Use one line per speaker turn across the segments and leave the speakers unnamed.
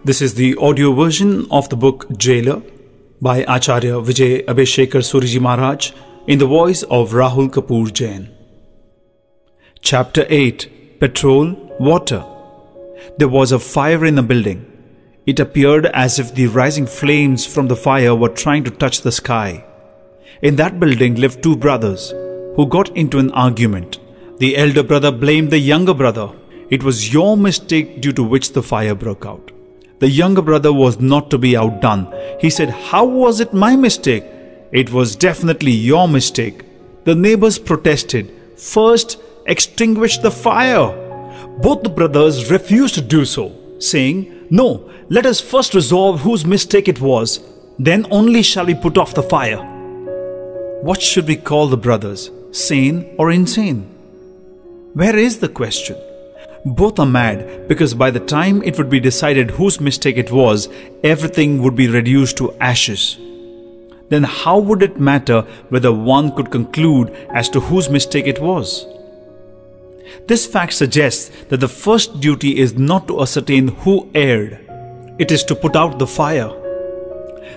This is the audio version of the book Jailer by Acharya Vijay Abhishekar Suriji Maharaj in the voice of Rahul Kapoor Jain. Chapter 8. Petrol, Water. There was a fire in a building. It appeared as if the rising flames from the fire were trying to touch the sky. In that building lived two brothers who got into an argument. The elder brother blamed the younger brother. It was your mistake due to which the fire broke out. The younger brother was not to be outdone. He said, "How was it my mistake?" "It was definitely your mistake." The neighbors protested. "First, extinguish the fire." Both the brothers refused to do so, saying, "No, let us first resolve whose mistake it was. Then only shall we put off the fire." What should we call the brothers? Sane or insane? Where is the question? Both are mad because by the time it would be decided whose mistake it was, everything would be reduced to ashes. Then how would it matter whether one could conclude as to whose mistake it was? This fact suggests that the first duty is not to ascertain who erred. It is to put out the fire.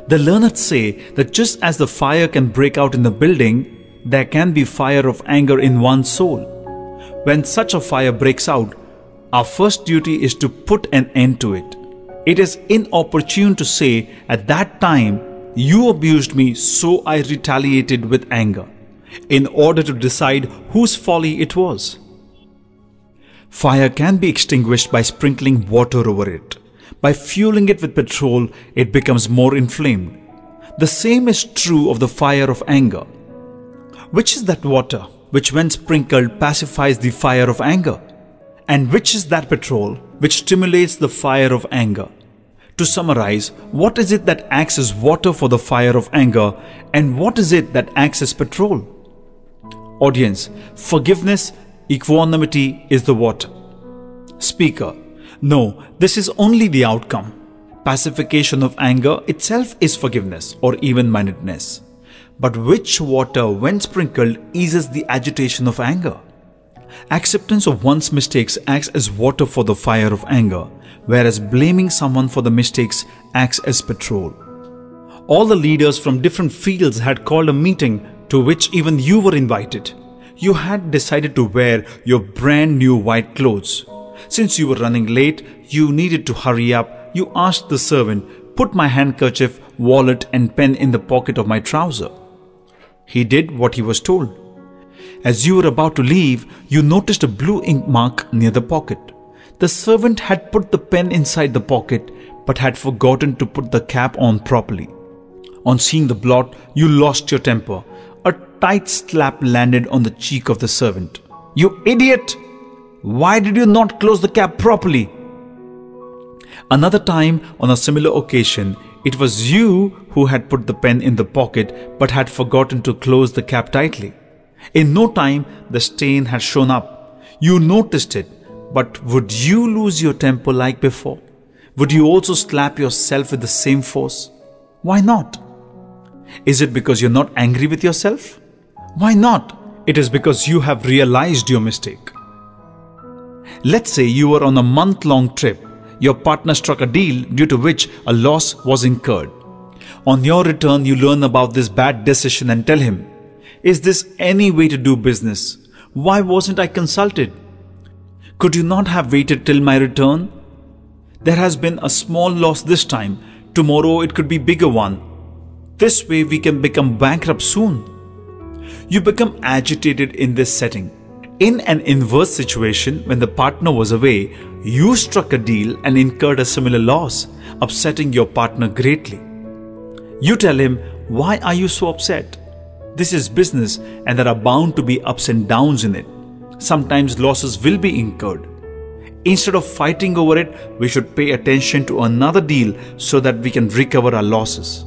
The learned say that just as the fire can break out in the building, there can be fire of anger in one's soul. When such a fire breaks out, our first duty is to put an end to it. It is inopportune to say, "At that time, you abused me, so I retaliated with anger," in order to decide whose folly it was. Fire can be extinguished by sprinkling water over it. By fueling it with petrol, it becomes more inflamed. The same is true of the fire of anger. Which is that water which, when sprinkled, pacifies the fire of anger? And which is that petrol which stimulates the fire of anger? To summarize, what is it that acts as water for the fire of anger, and what is it that acts as petrol? Audience, forgiveness, equanimity is the water. Speaker, no, this is only the outcome. Pacification of anger itself is forgiveness or even-mindedness. But which water, when sprinkled, eases the agitation of anger? Acceptance of one's mistakes acts as water for the fire of anger, whereas blaming someone for the mistakes acts as petrol. All the leaders from different fields had called a meeting to which even you were invited. You had decided to wear your brand new white clothes. Since you were running late, you needed to hurry up. You asked the servant, "Put my handkerchief, wallet and pen in the pocket of my trouser." He did what he was told. As you were about to leave, you noticed a blue ink mark near the pocket. The servant had put the pen inside the pocket but had forgotten to put the cap on properly. On seeing the blot, you lost your temper. A tight slap landed on the cheek of the servant. "You idiot! Why did you not close the cap properly?" Another time, on a similar occasion, it was you who had put the pen in the pocket but had forgotten to close the cap tightly. In no time, the stain had shown up. You noticed it, but would you lose your temper like before? Would you also slap yourself with the same force? Why not? Is it because you're not angry with yourself? Why not? It is because you have realized your mistake. Let's say you were on a month-long trip. Your partner struck a deal due to which a loss was incurred. On your return, you learn about this bad decision and tell him, "Is this any way to do business? Why wasn't I consulted? Could you not have waited till my return? There has been a small loss this time. Tomorrow it could be a bigger one. This way we can become bankrupt soon." You become agitated in this setting. In an inverse situation, when the partner was away, you struck a deal and incurred a similar loss, upsetting your partner greatly. You tell him, "Why are you so upset? This is business and there are bound to be ups and downs in it. Sometimes losses will be incurred. Instead of fighting over it, we should pay attention to another deal so that we can recover our losses."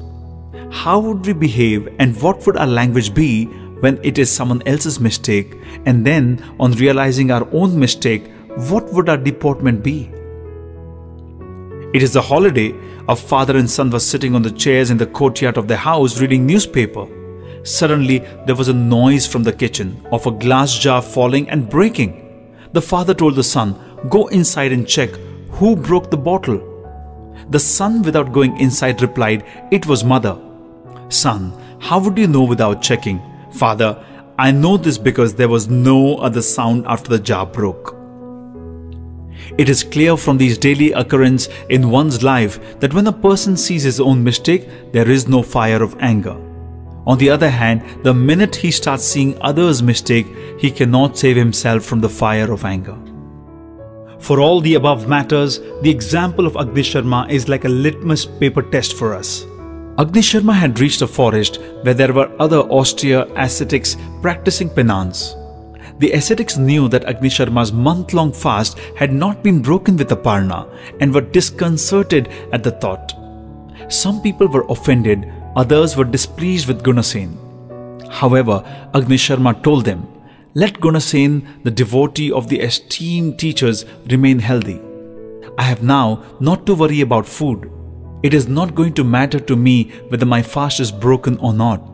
How would we behave and what would our language be when it is someone else's mistake, and then on realizing our own mistake, what would our deportment be? It is a holiday. A father and son were sitting on the chairs in the courtyard of their house reading newspaper. Suddenly, there was a noise from the kitchen of a glass jar falling and breaking. The father told the son, "Go inside and check who broke the bottle." The son, without going inside, replied, "It was mother." "Son, how would you know without checking?" "Father, I know this because there was no other sound after the jar broke." It is clear from these daily occurrences in one's life that when a person sees his own mistake, there is no fire of anger. On the other hand, the minute he starts seeing others' mistake, he cannot save himself from the fire of anger. For all the above matters, the example of Agni Sharma is like a litmus paper test for us. Agni Sharma had reached a forest where there were other austere ascetics practicing penance. The ascetics knew that Agni Sharma's month-long fast had not been broken with Aparna and were disconcerted at the thought. Some people were offended, others were displeased with Gunasen. However, Agni Sharma told them, "Let Gunasen, the devotee of the esteemed teachers, remain healthy. I have now not to worry about food. It is not going to matter to me whether my fast is broken or not."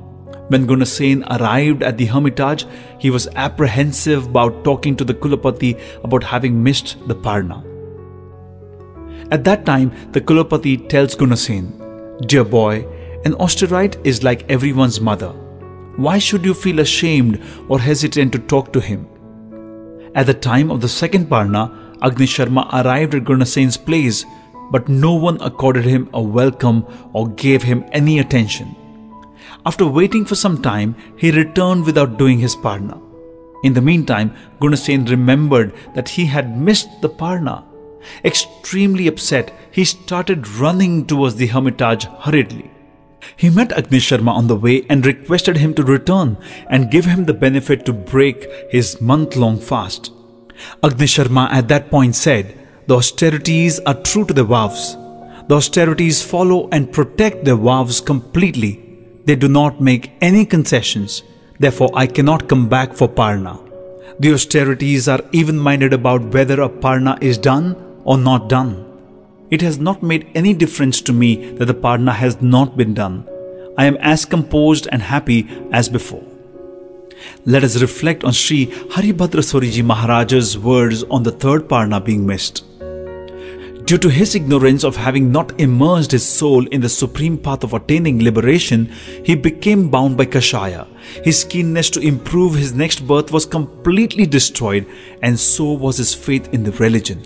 When Gunasen arrived at the hermitage, he was apprehensive about talking to the Kulapati about having missed the Parna. At that time, the Kulapati tells Gunasen, "Dear boy, an austerite is like everyone's mother. Why should you feel ashamed or hesitant to talk to him?" At the time of the second Parna, Agni Sharma arrived at Gunasen's place, but no one accorded him a welcome or gave him any attention. After waiting for some time, he returned without doing his Parna. In the meantime, Gunasen remembered that he had missed the Parna. Extremely upset, he started running towards the hermitage hurriedly. He met Agni Sharma on the way and requested him to return and give him the benefit to break his month-long fast. Agni Sharma at that point said, "The austerities are true to their vows. The austerities follow and protect their vows completely. They do not make any concessions. Therefore, I cannot come back for Parna. The austerities are even-minded about whether a Parna is done or not done. It has not made any difference to me that the Parna has not been done. I am as composed and happy as before." Let us reflect on Sri Haribhadra Suriji Maharaja's words on the third Parna being missed. Due to his ignorance of having not immersed his soul in the supreme path of attaining liberation, he became bound by Kashaya. His keenness to improve his next birth was completely destroyed, and so was his faith in the religion.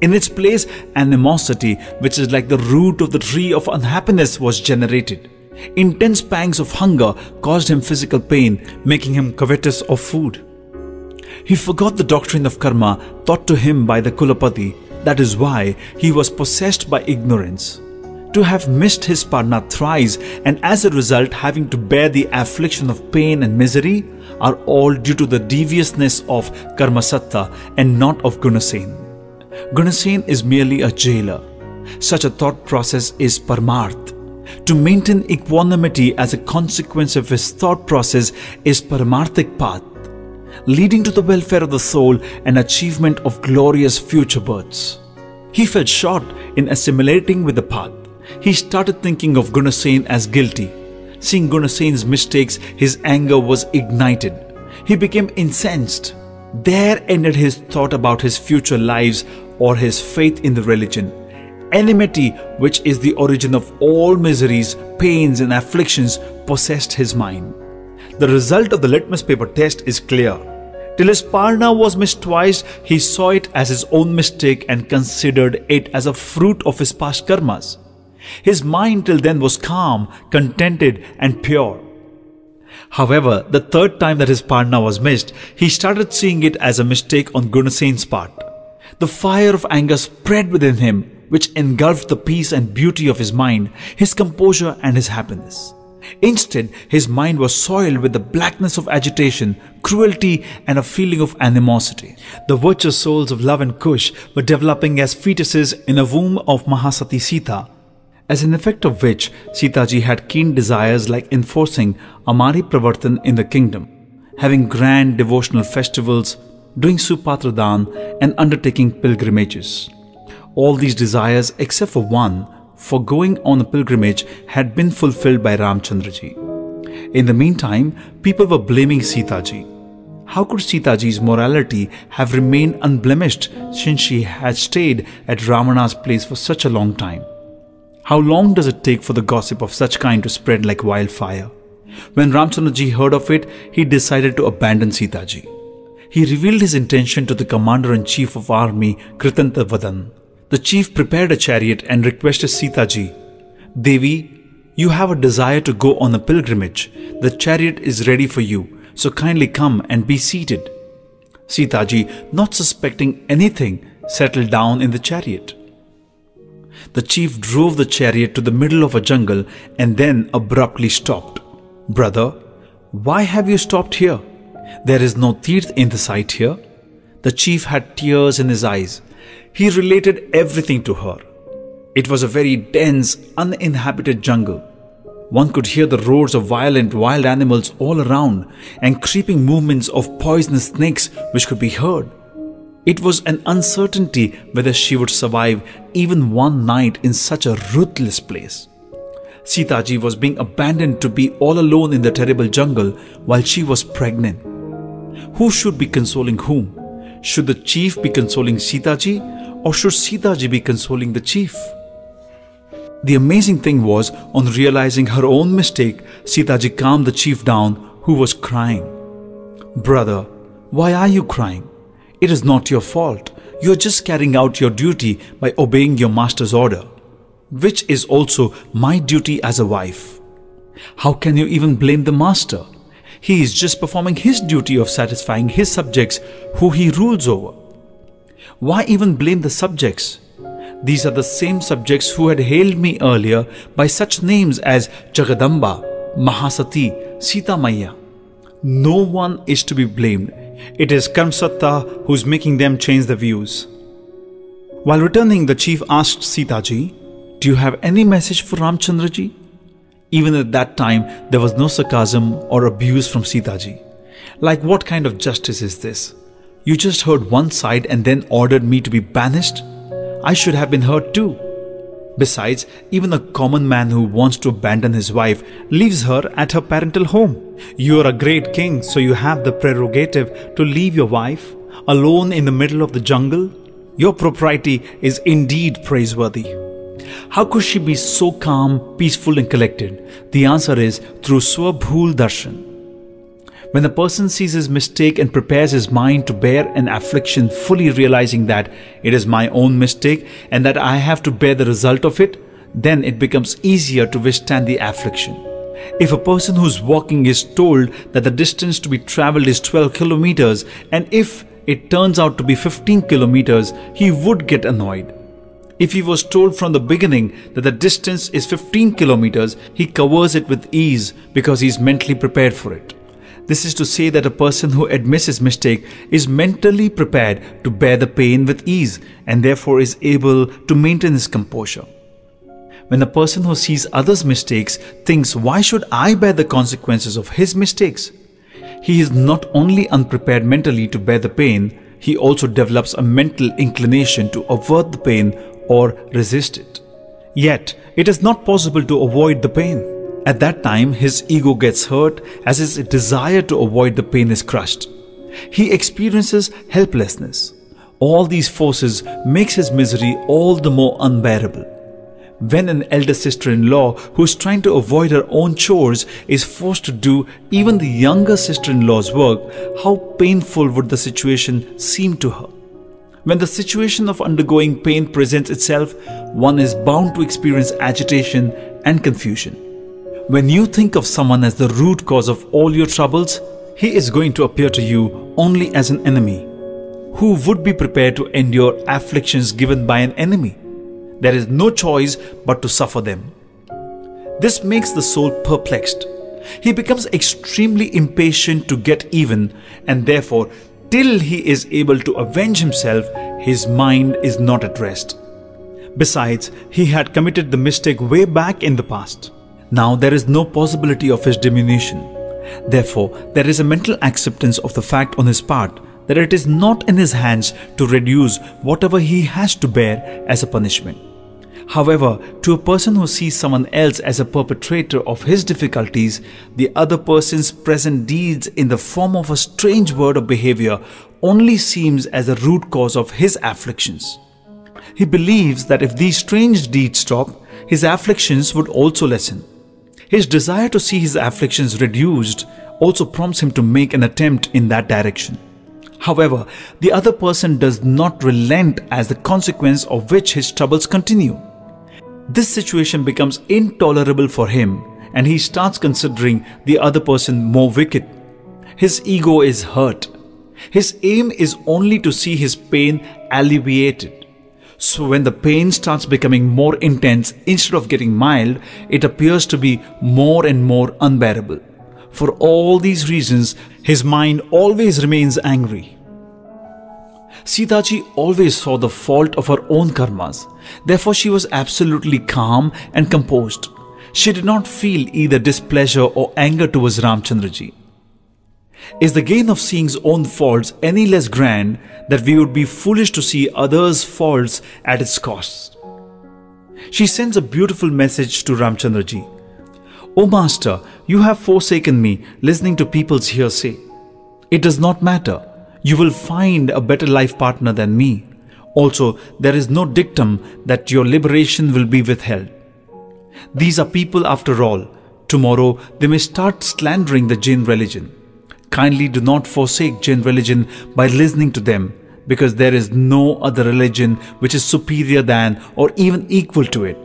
In its place, animosity, which is like the root of the tree of unhappiness, was generated. Intense pangs of hunger caused him physical pain, making him covetous of food. He forgot the doctrine of karma taught to him by the Kulapati. That is why he was possessed by ignorance. To have missed his Parna thrice and as a result having to bear the affliction of pain and misery are all due to the deviousness of Karmasatta and not of Gunasen. Gunasen is merely a jailer. Such a thought process is Paramarth. To maintain equanimity as a consequence of his thought process is Paramarthic path, leading to the welfare of the soul and achievement of glorious future births. He fell short in assimilating with the path. He started thinking of Gunasen as guilty. Seeing Gunasen's mistakes, his anger was ignited. He became incensed. There ended his thought about his future lives or his faith in the religion. Enmity, which is the origin of all miseries, pains and afflictions, possessed his mind. The result of the litmus paper test is clear. Till his Parna was missed twice, he saw it as his own mistake and considered it as a fruit of his past karmas. His mind till then was calm, contented and pure. However, the third time that his Parna was missed, he started seeing it as a mistake on Gunasen's part. The fire of anger spread within him, which engulfed the peace and beauty of his mind, his composure and his happiness. Instead, his mind was soiled with the blackness of agitation, cruelty and a feeling of animosity. The virtuous souls of Love and Kush were developing as fetuses in a womb of Mahasati Sita, as an effect of which Sitaji had keen desires like enforcing Amari Pravartan in the kingdom, having grand devotional festivals, doing Supatradhan and undertaking pilgrimages. All these desires except for one, for going on a pilgrimage, had been fulfilled by Ramchandraji. In the meantime, people were blaming Sitaji. How could Sitaji's morality have remained unblemished since she had stayed at Ravana's place for such a long time? How long does it take for the gossip of such kind to spread like wildfire? When Ramchandraji heard of it, he decided to abandon Sitaji. He revealed his intention to the commander-in-chief of army, Kritantavadan. The chief prepared a chariot and requested Sitaji, "Devi, you have a desire to go on a pilgrimage. The chariot is ready for you, so kindly come and be seated." Sitaji, not suspecting anything, settled down in the chariot. The chief drove the chariot to the middle of a jungle and then abruptly stopped. "Brother, why have you stopped here? There is no tirth in the sight here." The chief had tears in his eyes. He related everything to her. It was a very dense, uninhabited jungle. One could hear the roars of violent wild animals all around and creeping movements of poisonous snakes which could be heard. It was an uncertainty whether she would survive even one night in such a ruthless place. Sitaji was being abandoned to be all alone in the terrible jungle while she was pregnant. Who should be consoling whom? Should the chief be consoling Sitaji, or should Sitaji be consoling the chief? The amazing thing was, on realizing her own mistake, Sitaji calmed the chief down, who was crying. "Brother, why are you crying? It is not your fault. You are just carrying out your duty by obeying your master's order, which is also my duty as a wife. How can you even blame the master? He is just performing his duty of satisfying his subjects who he rules over. Why even blame the subjects? These are the same subjects who had hailed me earlier by such names as Jagadamba, Mahasati, Sita Maya. No one is to be blamed. It is Karmasatta who is making them change their views." While returning, the chief asked Sitaji, "Do you have any message for Ramchandraji?" Even at that time, there was no sarcasm or abuse from Sitaji. Like, what kind of justice is this? You just heard one side and then ordered me to be banished? I should have been heard too. Besides, even a common man who wants to abandon his wife leaves her at her parental home. You are a great king, so you have the prerogative to leave your wife alone in the middle of the jungle. Your propriety is indeed praiseworthy. How could she be so calm, peaceful and collected? The answer is through Swabhul Darshan. When a person sees his mistake and prepares his mind to bear an affliction, fully realizing that it is my own mistake and that I have to bear the result of it, then it becomes easier to withstand the affliction. If a person who's walking is told that the distance to be travelled is 12 kilometers and if it turns out to be 15 kilometers, he would get annoyed. If he was told from the beginning that the distance is 15 kilometers, he covers it with ease because he is mentally prepared for it. This is to say that a person who admits his mistake is mentally prepared to bear the pain with ease and therefore is able to maintain his composure. When a person who sees others' mistakes thinks, "Why should I bear the consequences of his mistakes?" he is not only unprepared mentally to bear the pain, he also develops a mental inclination to avert the pain or resist it. Yet, it is not possible to avoid the pain. At that time, his ego gets hurt as his desire to avoid the pain is crushed. He experiences helplessness. All these forces makes his misery all the more unbearable. When an elder sister-in-law who is trying to avoid her own chores is forced to do even the younger sister-in-law's work, how painful would the situation seem to her? When the situation of undergoing pain presents itself, one is bound to experience agitation and confusion. When you think of someone as the root cause of all your troubles, he is going to appear to you only as an enemy. Who would be prepared to endure afflictions given by an enemy? There is no choice but to suffer them. This makes the soul perplexed. He becomes extremely impatient to get even, and therefore, till he is able to avenge himself, his mind is not at rest. Besides, he had committed the mistake way back in the past. Now there is no possibility of his diminution. Therefore, there is a mental acceptance of the fact on his part that it is not in his hands to reduce whatever he has to bear as a punishment. However, to a person who sees someone else as a perpetrator of his difficulties, the other person's present deeds in the form of a strange word or behavior only seems as a root cause of his afflictions. He believes that if these strange deeds stop, his afflictions would also lessen. His desire to see his afflictions reduced also prompts him to make an attempt in that direction. However, the other person does not relent, as the consequence of which his troubles continue. This situation becomes intolerable for him, and he starts considering the other person more wicked. His ego is hurt. His aim is only to see his pain alleviated. So when the pain starts becoming more intense instead of getting mild, it appears to be more and more unbearable. For all these reasons, his mind always remains angry. Sita ji always saw the fault of her own karmas. Therefore, she was absolutely calm and composed. She did not feel either displeasure or anger towards Ramchandra ji. Is the gain of seeing his own faults any less grand that we would be foolish to see others' faults at its cost? She sends a beautiful message to Ramchandra ji. O Master, you have forsaken me listening to people's hearsay. It does not matter. You will find a better life partner than me. Also, there is no dictum that your liberation will be withheld. These are people after all. Tomorrow they may start slandering the Jain religion. Kindly do not forsake Jain religion by listening to them, because there is no other religion which is superior than or even equal to it.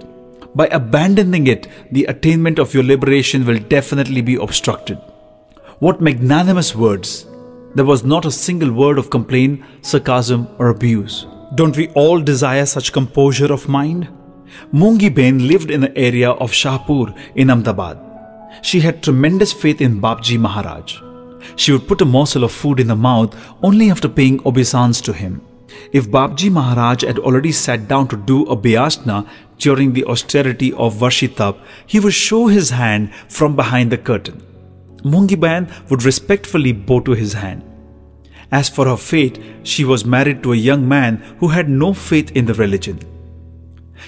By abandoning it, the attainment of your liberation will definitely be obstructed. What magnanimous words! There was not a single word of complaint, sarcasm or abuse. Don't we all desire such composure of mind? Mungi Bain lived in the area of Shahpur in Ahmedabad. She had tremendous faith in Babji Maharaj. She would put a morsel of food in the mouth only after paying obeisance to him. If Babji Maharaj had already sat down to do a Bayasana during the austerity of Varshitab, he would show his hand from behind the curtain. Mungi Bain would respectfully bow to his hand. As for her fate, she was married to a young man who had no faith in the religion.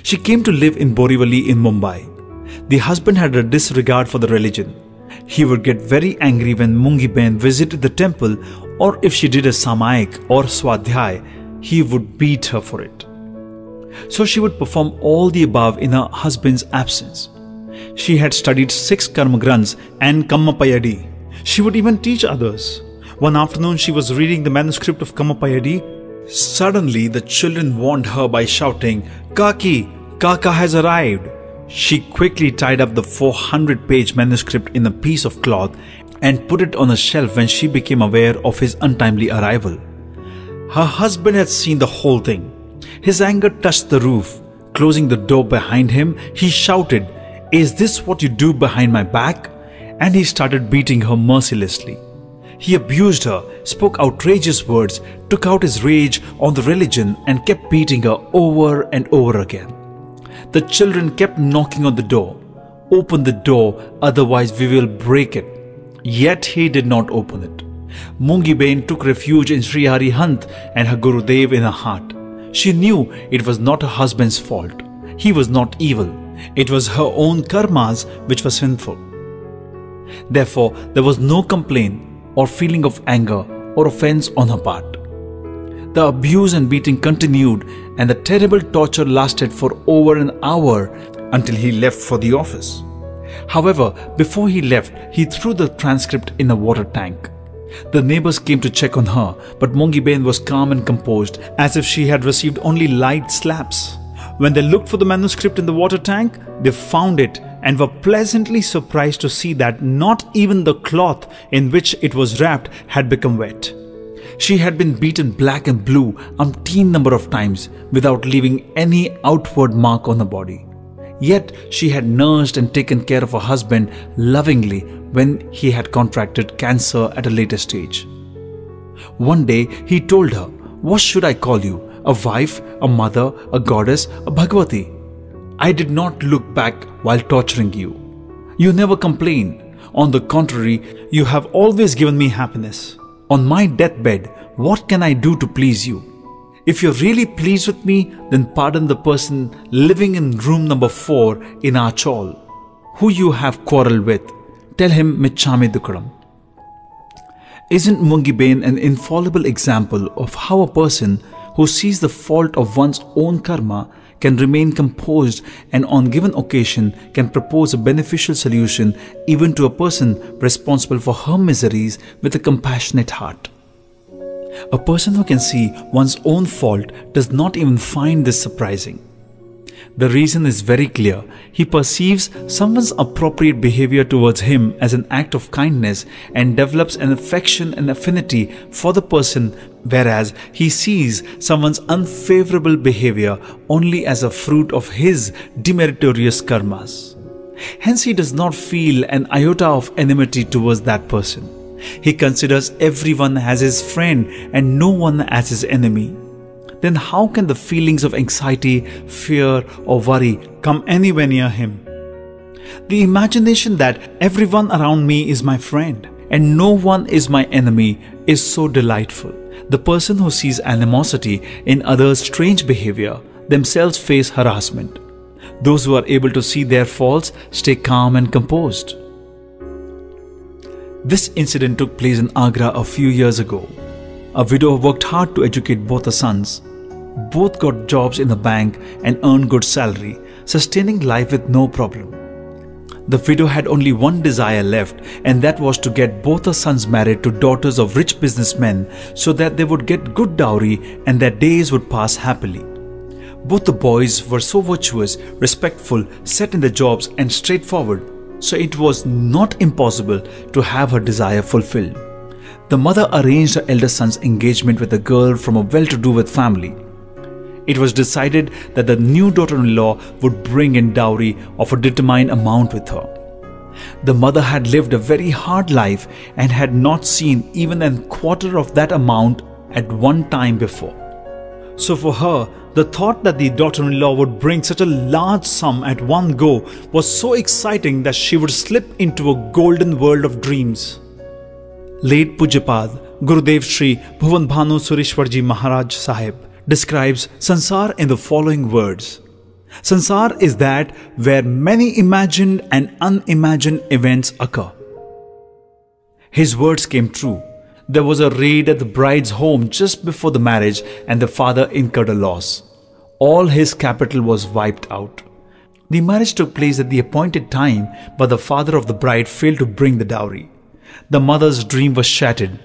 She came to live in Borivali in Mumbai. The husband had a disregard for the religion. He would get very angry when Mungi Bain visited the temple, or if she did a Samaik or Swadhyay, he would beat her for it. So she would perform all the above in her husband's absence. She had studied 6 Karma Granths and Kammapayadi. She would even teach others. One afternoon she was reading the manuscript of Kammapayadi. Suddenly the children warned her by shouting, "Kaki, Kaka has arrived." She quickly tied up the 400-page manuscript in a piece of cloth and put it on a shelf when she became aware of his untimely arrival. Her husband had seen the whole thing. His anger touched the roof. Closing the door behind him, he shouted, "Is this what you do behind my back?" And he started beating her mercilessly. He abused her, spoke outrageous words, took out his rage on the religion and kept beating her over and over again. The children kept knocking on the door. "Open the door, otherwise we will break it." Yet he did not open it. Mungi Bain took refuge in Sri Harihant and her Gurudev in her heart. She knew it was not her husband's fault. He was not evil. It was her own karmas which were sinful. Therefore, there was no complaint or feeling of anger or offense on her part. The abuse and beating continued, and the terrible torture lasted for over an hour until he left for the office. However, before he left, he threw the transcript in a water tank. The neighbors came to check on her, but Mungi Bain was calm and composed, as if she had received only light slaps. When they looked for the manuscript in the water tank, they found it and were pleasantly surprised to see that not even the cloth in which it was wrapped had become wet. She had been beaten black and blue umpteen number of times without leaving any outward mark on her body. Yet she had nursed and taken care of her husband lovingly when he had contracted cancer at a later stage. One day he told her, "What should I call you? A wife, a mother, a goddess, a Bhagavati? I did not look back while torturing you. You never complained. On the contrary, you have always given me happiness. On my deathbed, what can I do to please you? If you're really pleased with me, then pardon the person living in room number 4 in our chawl, who you have quarrelled with. Tell him Michami Dukadam. Isn't Mungibain an infallible example of how a person who sees the fault of one's own karma can remain composed and on given occasion can propose a beneficial solution even to a person responsible for her miseries with a compassionate heart? A person who can see one's own fault does not even find this surprising. The reason is very clear. He perceives someone's appropriate behavior towards him as an act of kindness and develops an affection and affinity for the person, whereas he sees someone's unfavorable behavior only as a fruit of his demeritorious karmas. Hence, he does not feel an iota of enmity towards that person. He considers everyone as his friend and no one as his enemy. Then how can the feelings of anxiety, fear or worry come anywhere near him? The imagination that everyone around me is my friend and no one is my enemy is so delightful. The person who sees animosity in others' strange behavior themselves face harassment. Those who are able to see their faults stay calm and composed. This incident took place in Agra a few years ago. A widow worked hard to educate both her sons. Both got jobs in the bank and earned good salary, sustaining life with no problem. The widow had only one desire left, and that was to get both her sons married to daughters of rich businessmen so that they would get good dowry and their days would pass happily. Both the boys were so virtuous, respectful, set in their jobs and straightforward, so it was not impossible to have her desire fulfilled. The mother arranged her elder son's engagement with a girl from a well-to-do family. It was decided that the new daughter-in-law would bring in dowry of a determined amount with her. The mother had lived a very hard life and had not seen even a quarter of that amount at one time before. So for her, the thought that the daughter-in-law would bring such a large sum at one go was so exciting that she would slip into a golden world of dreams. Late Pujapad Gurudev Shri Bhuvan Bhanu Sureshwarji Maharaj Sahib describes Sansar in the following words. Sansar is that where many imagined and unimagined events occur. His words came true. There was a raid at the bride's home just before the marriage and the father incurred a loss. All his capital was wiped out. The marriage took place at the appointed time, but the father of the bride failed to bring the dowry. The mother's dream was shattered.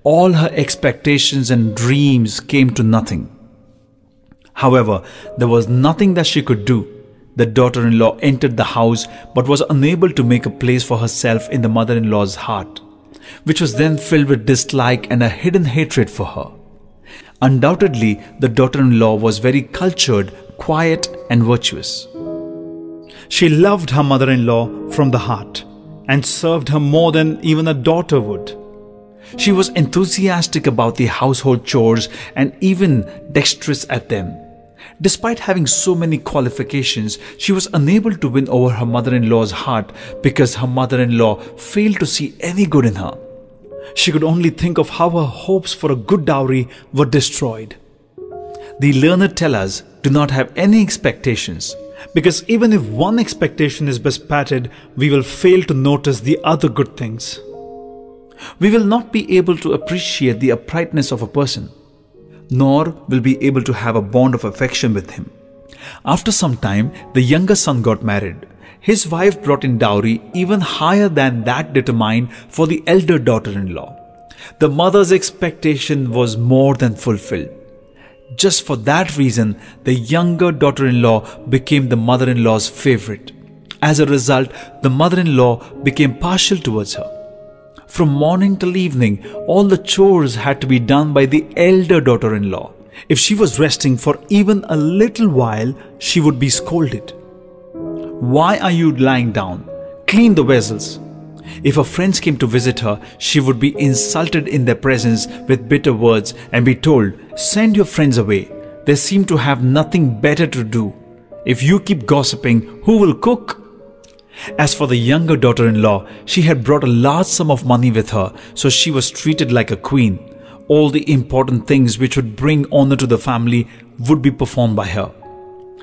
All her expectations and dreams came to nothing. However, there was nothing that she could do. The daughter-in-law entered the house but was unable to make a place for herself in the mother-in-law's heart, which was then filled with dislike and a hidden hatred for her. Undoubtedly, the daughter-in-law was very cultured, quiet and virtuous. She loved her mother-in-law from the heart and served her more than even a daughter would. She was enthusiastic about the household chores and even dexterous at them. Despite having so many qualifications, she was unable to win over her mother-in-law's heart because her mother-in-law failed to see any good in her. She could only think of how her hopes for a good dowry were destroyed. The learned tell us, do not have any expectations, because even if one expectation is bespattered, we will fail to notice the other good things. We will not be able to appreciate the uprightness of a person, nor will be able to have a bond of affection with him. After some time, the younger son got married. His wife brought in dowry even higher than that determined for the elder daughter-in-law. The mother's expectation was more than fulfilled. Just for that reason, the younger daughter-in-law became the mother-in-law's favorite. As a result, the mother-in-law became partial towards her. From morning till evening, all the chores had to be done by the elder daughter-in-law. If she was resting for even a little while, she would be scolded. Why are you lying down? Clean the vessels. If her friends came to visit her, she would be insulted in their presence with bitter words and be told, send your friends away. They seem to have nothing better to do. If you keep gossiping, who will cook? As for the younger daughter-in-law, she had brought a large sum of money with her, so she was treated like a queen. All the important things which would bring honor to the family would be performed by her.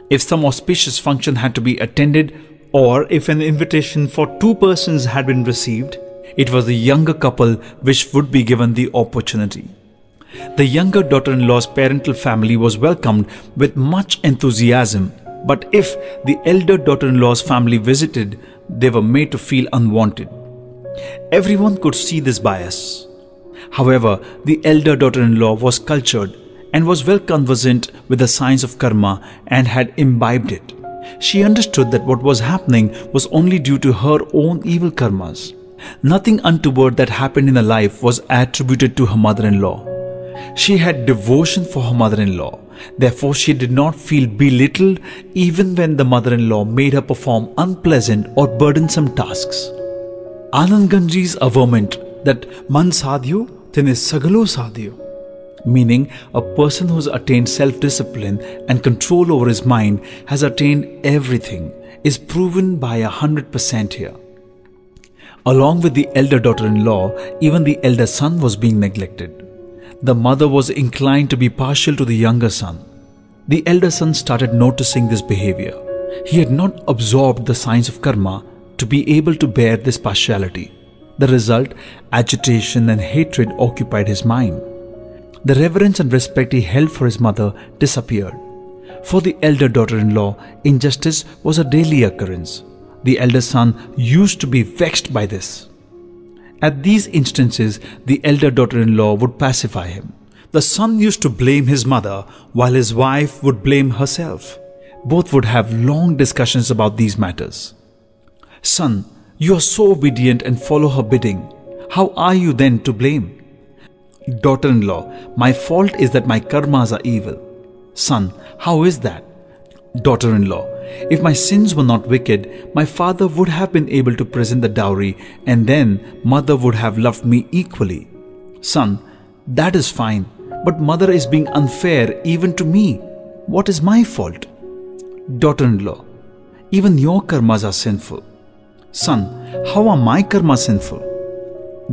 If some auspicious function had to be attended, or if an invitation for 2 persons had been received, it was the younger couple which would be given the opportunity. The younger daughter-in-law's parental family was welcomed with much enthusiasm, but if the elder daughter-in-law's family visited, they were made to feel unwanted. Everyone could see this bias. However, the elder daughter-in-law was cultured and was well conversant with the science of karma and had imbibed it. She understood that what was happening was only due to her own evil karmas. Nothing untoward that happened in her life was attributed to her mother-in-law. She had devotion for her mother-in-law. Therefore, she did not feel belittled even when the mother-in-law made her perform unpleasant or burdensome tasks. Anand Ganji's averment that man sadhyo tene sagalo sadhyo, meaning a person who has attained self-discipline and control over his mind has attained everything, is proven by 100% here. Along with the elder daughter-in-law, even the elder son was being neglected. The mother was inclined to be partial to the younger son. The elder son started noticing this behavior. He had not absorbed the science of karma to be able to bear this partiality. The result, agitation and hatred occupied his mind. The reverence and respect he held for his mother disappeared. For the elder daughter-in-law, injustice was a daily occurrence. The elder son used to be vexed by this. At these instances, the elder daughter-in-law would pacify him. The son used to blame his mother, while his wife would blame herself. Both would have long discussions about these matters. Son, you are so obedient and follow her bidding. How are you then to blame? Daughter-in-law, my fault is that my karmas are evil. Son, how is that? Daughter-in-law, if my sins were not wicked, my father would have been able to present the dowry, and then mother would have loved me equally. Son, that is fine, but mother is being unfair even to me. What is my fault? Daughter-in-law, even your karmas are sinful. Son, how are my karmas sinful?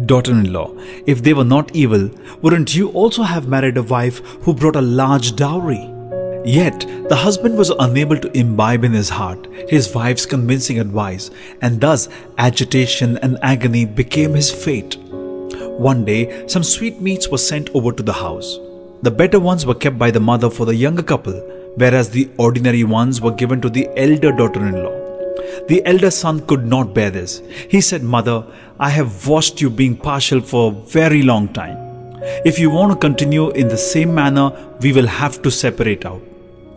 Daughter-in-law, if they were not evil, wouldn't you also have married a wife who brought a large dowry? Yet, the husband was unable to imbibe in his heart his wife's convincing advice, and thus agitation and agony became his fate. One day, some sweetmeats were sent over to the house. The better ones were kept by the mother for the younger couple, whereas the ordinary ones were given to the elder daughter-in-law. The elder son could not bear this. He said, Mother, I have watched you being partial for a very long time. If you want to continue in the same manner, we will have to separate out.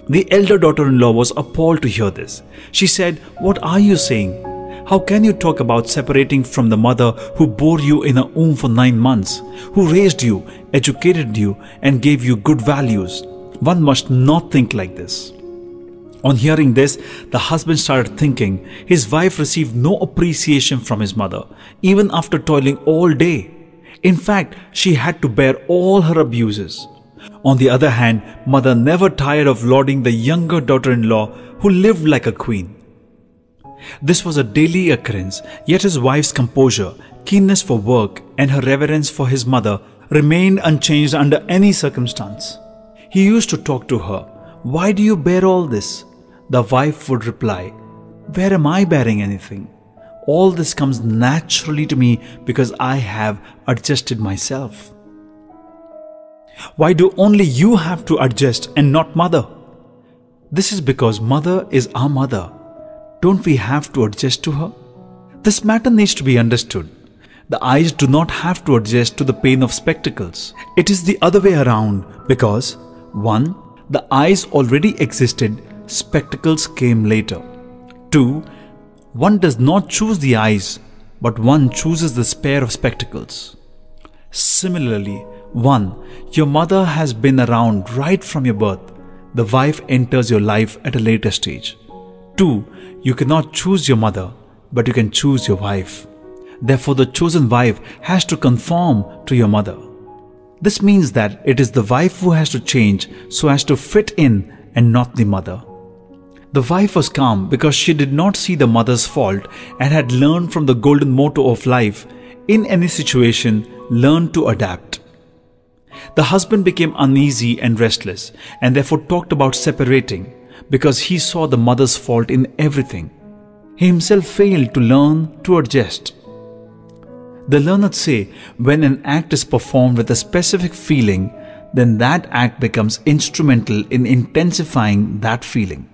The elder daughter-in-law was appalled to hear this. She said, What are you saying? How can you talk about separating from the mother who bore you in a womb for 9 months, who raised you, educated you, and gave you good values? One must not think like this. On hearing this, the husband started thinking his wife received no appreciation from his mother, even after toiling all day. In fact, she had to bear all her abuses. On the other hand, mother never tired of lauding the younger daughter-in-law who lived like a queen. This was a daily occurrence, yet his wife's composure, keenness for work, and her reverence for his mother remained unchanged under any circumstance. He used to talk to her, Why do you bear all this? The wife would reply, Where am I bearing anything? All this comes naturally to me because I have adjusted myself. Why do only you have to adjust and not mother? This is because mother is our mother. Don't we have to adjust to her? This matter needs to be understood. The eyes do not have to adjust to the pain of spectacles. It is the other way around because 1. The eyes already existed, spectacles came later. 2. One does not choose the eyes, but one chooses the pair of spectacles. Similarly, 1. Your mother has been around right from your birth. The wife enters your life at a later stage. 2. You cannot choose your mother, but you can choose your wife. Therefore, the chosen wife has to conform to your mother. This means that it is the wife who has to change so as to fit in and not the mother. The wife was calm because she did not see the mother's fault and had learned from the golden motto of life, in any situation, learn to adapt. The husband became uneasy and restless, and therefore talked about separating, because he saw the mother's fault in everything. He himself failed to learn to adjust. The learned say, when an act is performed with a specific feeling, then that act becomes instrumental in intensifying that feeling.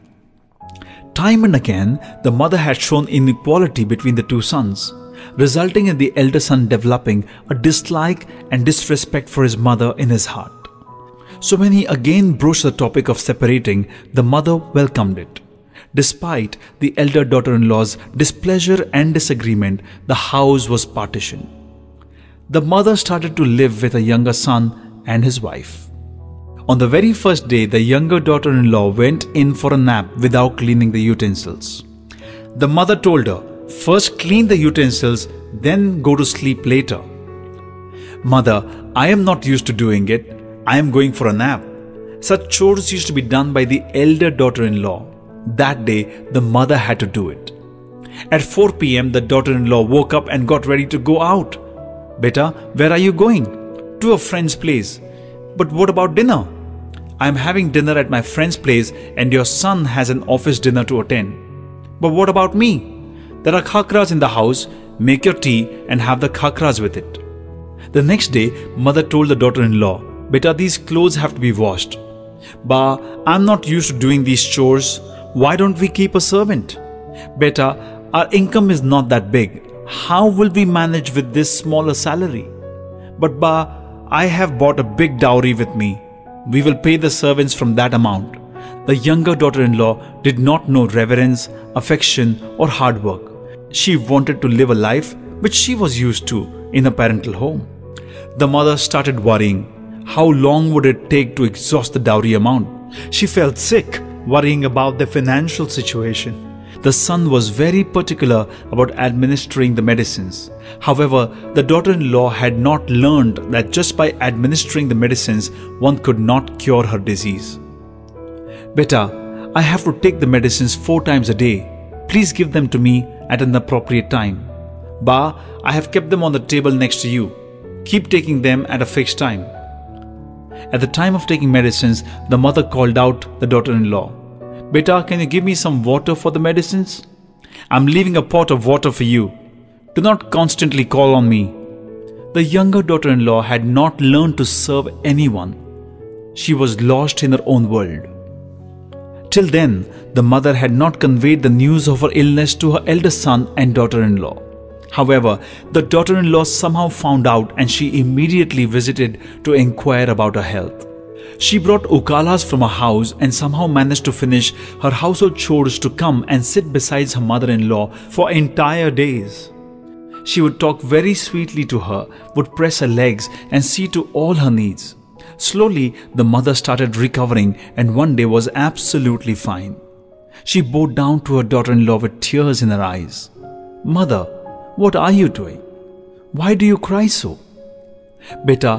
Time and again, the mother had shown inequality between the two sons, resulting in the elder son developing a dislike and disrespect for his mother in his heart. So when he again broached the topic of separating, the mother welcomed it. Despite the elder daughter-in-law's displeasure and disagreement, the house was partitioned. The mother started to live with a younger son and his wife. On the very first day, the younger daughter-in-law went in for a nap without cleaning the utensils. The mother told her, "First clean the utensils, then go to sleep later." "Mother, I am not used to doing it. I am going for a nap." Such chores used to be done by the elder daughter-in-law. That day, the mother had to do it. At 4 p.m., the daughter-in-law woke up and got ready to go out. "Beta, where are you going?" "To a friend's place." "But what about dinner?" "I am having dinner at my friend's place and your son has an office dinner to attend." "But what about me?" "There are khakras in the house. Make your tea and have the khakras with it." The next day, mother told the daughter-in-law, "Beta, these clothes have to be washed." "Ba, I'm not used to doing these chores. Why don't we keep a servant?" "Beta, our income is not that big. How will we manage with this smaller salary?" "But Ba, I have bought a big dowry with me. We will pay the servants from that amount." The younger daughter-in-law did not know reverence, affection, or hard work. She wanted to live a life which she was used to in a parental home. The mother started worrying. How long would it take to exhaust the dowry amount? She felt sick, worrying about the financial situation. The son was very particular about administering the medicines. However, the daughter-in-law had not learned that just by administering the medicines, one could not cure her disease. "Beta, I have to take the medicines 4 times a day. Please give them to me at an appropriate time." "Ba, I have kept them on the table next to you. Keep taking them at a fixed time." At the time of taking medicines, the mother called out the daughter-in-law, "Beta, can you give me some water for the medicines? I'm leaving a pot of water for you. Do not constantly call on me." The younger daughter-in-law had not learned to serve anyone. She was lost in her own world. Till then, the mother had not conveyed the news of her illness to her eldest son and daughter-in-law. However, the daughter-in-law somehow found out and she immediately visited to inquire about her health. She brought ukalas from her house and somehow managed to finish her household chores to come and sit beside her mother-in-law for entire days. She would talk very sweetly to her, would press her legs and see to all her needs. Slowly, the mother started recovering and one day was absolutely fine. She bowed down to her daughter-in-law with tears in her eyes. "Mother, what are you doing? Why do you cry so?" "Beta,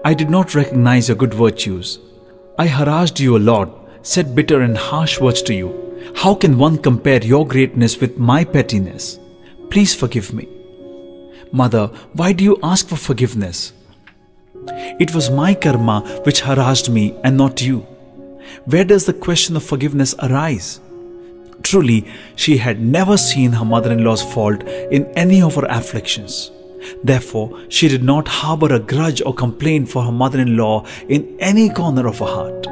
I did not recognize your good virtues. I harassed you a lot, said bitter and harsh words to you. How can one compare your greatness with my pettiness? Please forgive me." "Mother, why do you ask for forgiveness?" "It was my karma which harassed me and not you. Where does the question of forgiveness arise?" Truly, she had never seen her mother-in-law's fault in any of her afflictions. Therefore, she did not harbor a grudge or complaint for her mother-in-law in any corner of her heart.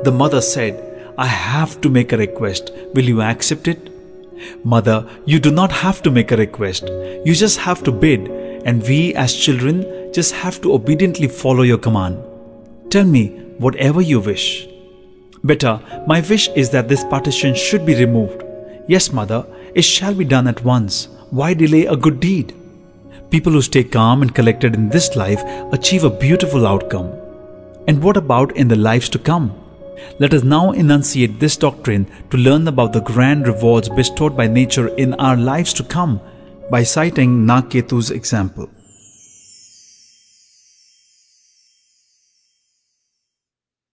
The mother said, "I have to make a request. Will you accept it?" "Mother, you do not have to make a request. You just have to bid, and we as children just have to obediently follow your command. Tell me whatever you wish." "Beta, my wish is that this partition should be removed." "Yes, mother, it shall be done at once. Why delay a good deed?" People who stay calm and collected in this life achieve a beautiful outcome. And what about in the lives to come? Let us now enunciate this doctrine to learn about the grand rewards bestowed by nature in our lives to come by citing Nagketu's example.